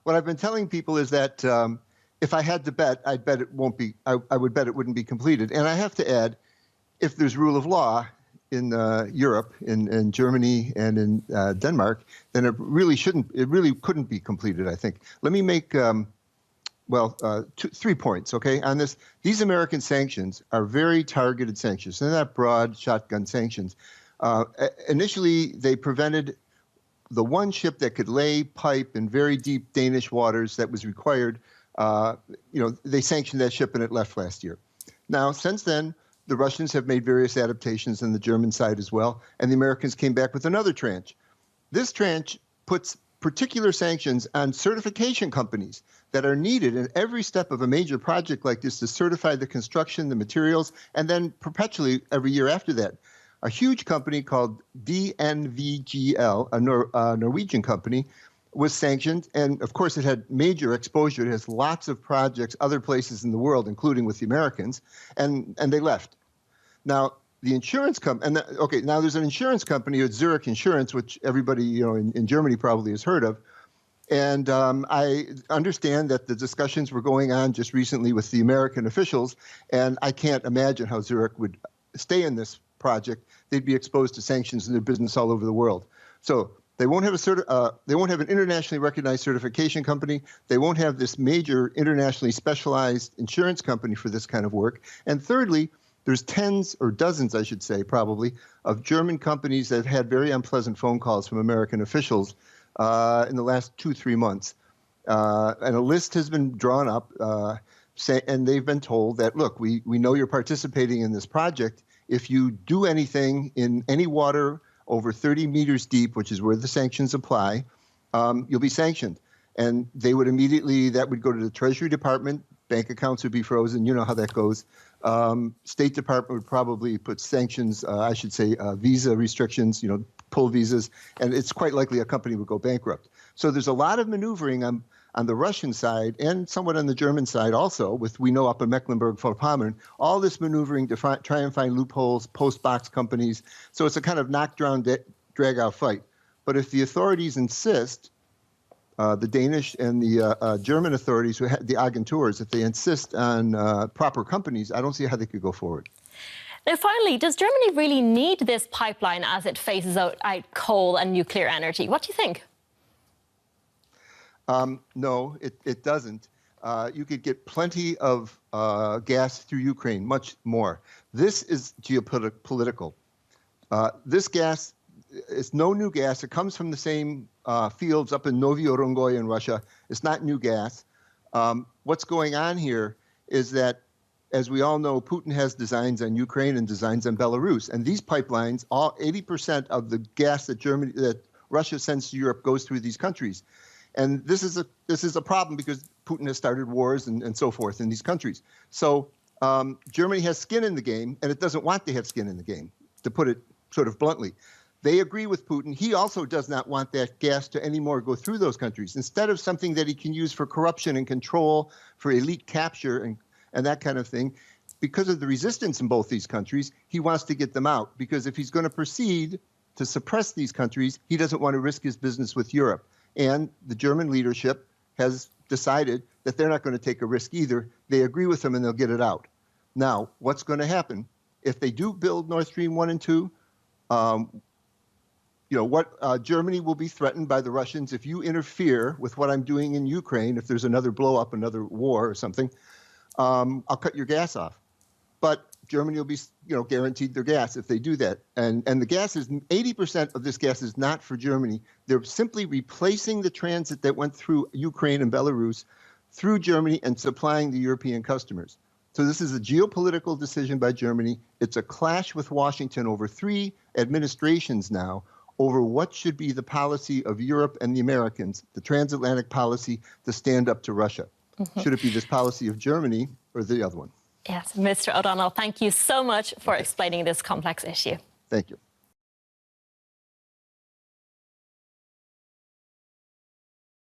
what I've been telling people is that if I had to bet, I'd bet it won't be. I would bet it wouldn't be completed. And I have to add, if there's rule of law in Europe, in Germany, and in Denmark, then it really shouldn't. It really couldn't be completed, I think. Let me make 3 points, okay, on this. These American sanctions are very targeted sanctions. They're not broad shotgun sanctions. Initially, they prevented the one ship that could lay pipe in very deep Danish waters that was required. They sanctioned that ship and it left last year. Now, since then, the Russians have made various adaptations on the German side as well, and the Americans came back with another tranche. This tranche puts particular sanctions on certification companies that are needed in every step of a major project like this to certify the construction, the materials, and then perpetually every year after that. A huge company called DNVGL, a Norwegian company, was sanctioned, and of course it had major exposure. It has lots of projects other places in the world, including with the Americans, and they left. Now, the insurance company, now there's an insurance company, it's Zurich Insurance, which everybody in Germany probably has heard of. And I understand that the discussions were going on just recently with the American officials, and I can't imagine how Zurich would stay in this project. They'd be exposed to sanctions in their business all over the world. So they won't have they won't have an internationally recognized certification company. They won't have this major internationally specialized insurance company for this kind of work. And thirdly, there's tens or dozens, I should say, probably, of German companies that have had very unpleasant phone calls from American officials in the last 2-3 months. And a list has been drawn up, and they've been told that, look, we know you're participating in this project. If you do anything in any water over 30 meters deep, which is where the sanctions apply, you'll be sanctioned. And they would immediately, that would go to the Treasury Department, bank accounts would be frozen, you know how that goes. State Department would probably put sanctions, I should say visa restrictions, pull visas, and it's quite likely a company would go bankrupt. So there's a lot of maneuvering on the Russian side and somewhat on the German side also, we know up in Mecklenburg-Vorpommern, all this maneuvering to try and find loopholes, post-box companies. So it's a kind of knock-down, drag-out fight. But if the authorities insist, the Danish and the German authorities, the agentures, if they insist on proper companies, I don't see how they could go forward. Now, finally, does Germany really need this pipeline as it phases out coal and nuclear energy? What do you think? No, it doesn't. You could get plenty of gas through Ukraine, much more. This is geopolitical. This gas is no new gas. It comes from the same fields up in Novy Orongoy in Russia. It's not new gas. What's going on here is that, as we all know, Putin has designs on Ukraine and designs on Belarus. And these pipelines, 80% of the gas that Russia sends to Europe goes through these countries. And this is a problem because Putin has started wars and so forth in these countries. So Germany has skin in the game, and it doesn't want to have skin in the game, to put it sort of bluntly. They agree with Putin. He also does not want that gas to anymore go through those countries. Instead of something that he can use for corruption and control, for elite capture and that kind of thing, because of the resistance in both these countries, he wants to get them out. Because if he's going to proceed to suppress these countries, he doesn't want to risk his business with Europe. And the German leadership has decided that they're not going to take a risk either. They agree with him and they'll get it out. Now, what's going to happen? If they do build Nord Stream 1 and 2, Germany will be threatened by the Russians. If you interfere with what I'm doing in Ukraine, if there's another blow up, another war or something, I'll cut your gas off. But Germany will be, guaranteed their gas if they do that. And the gas is 80% of this gas is not for Germany. They're simply replacing the transit that went through Ukraine and Belarus through Germany and supplying the European customers. So this is a geopolitical decision by Germany. It's a clash with Washington over 3 administrations now over what should be the policy of Europe and the Americans, the transatlantic policy to stand up to Russia. Mm-hmm. Should it be this policy of Germany or the other one? Yes, Mr. O'Donnell, thank you so much for explaining this complex issue. Thank you.